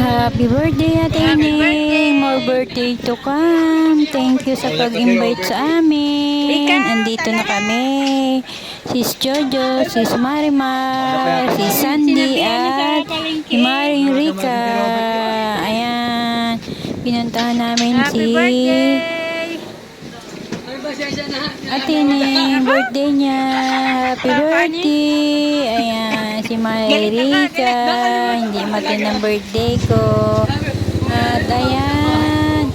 Happy birthday, Ate Ining. More birthday to come. Thank you sa pag-invite sa amin. Andito na kami. Sis Jojo, Sis Marimar, Sis Sandy, at si Maring Rica. Ayan. Pinuntahan namin si Ate Ining. Birthday niya. Happy birthday. Ayan. Si Maring Rica. Hindi matin ang birthday ko. At ayan.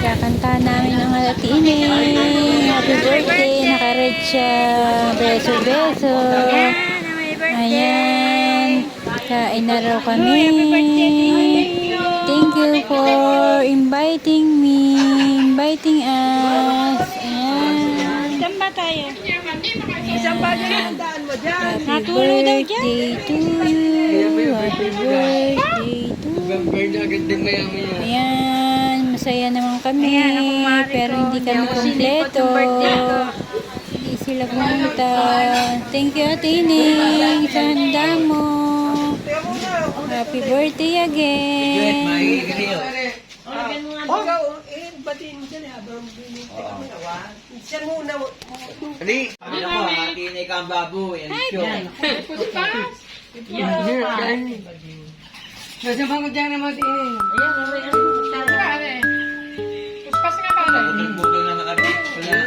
Kakanta namin ng Ate Ining. Happy birthday. Naka-red siya. Beso, beso. Ayan. Kain na raw kami. Thank you for inviting me. Inviting us. Ayan. Saan ba tayo? Ayan. Happy birthday to you. Happy birthday to you. Ayan. Masaya naman kami. Pero hindi kami kompleto. Hindi sila pumunta. Thank you, Ate Ining. Sa handa mo. Happy birthday again. Ali, ako, Ate ka ang babo. Yan, show. Nasa bang ko dyan naman din. Putol-putol na nakabit. Wala.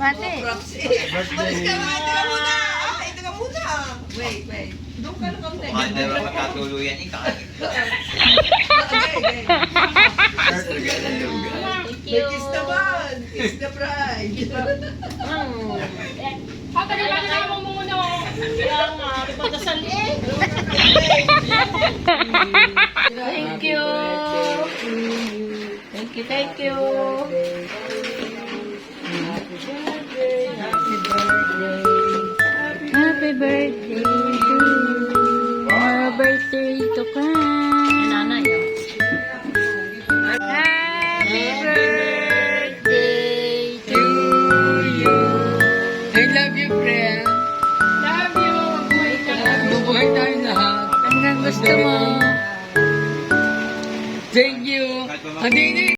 Mate. Malis ka nga, ito ka muna. Ito ka muna. Wait. Doon ka lang kami. Hindi ba magkatuluyan ikaw? May kiss naman. Kiss the bride. Patagal na mo muna ako. Kaya nga, pagkasal eh. Thank you. Thank you. Happy birthday to you. More birthday to come.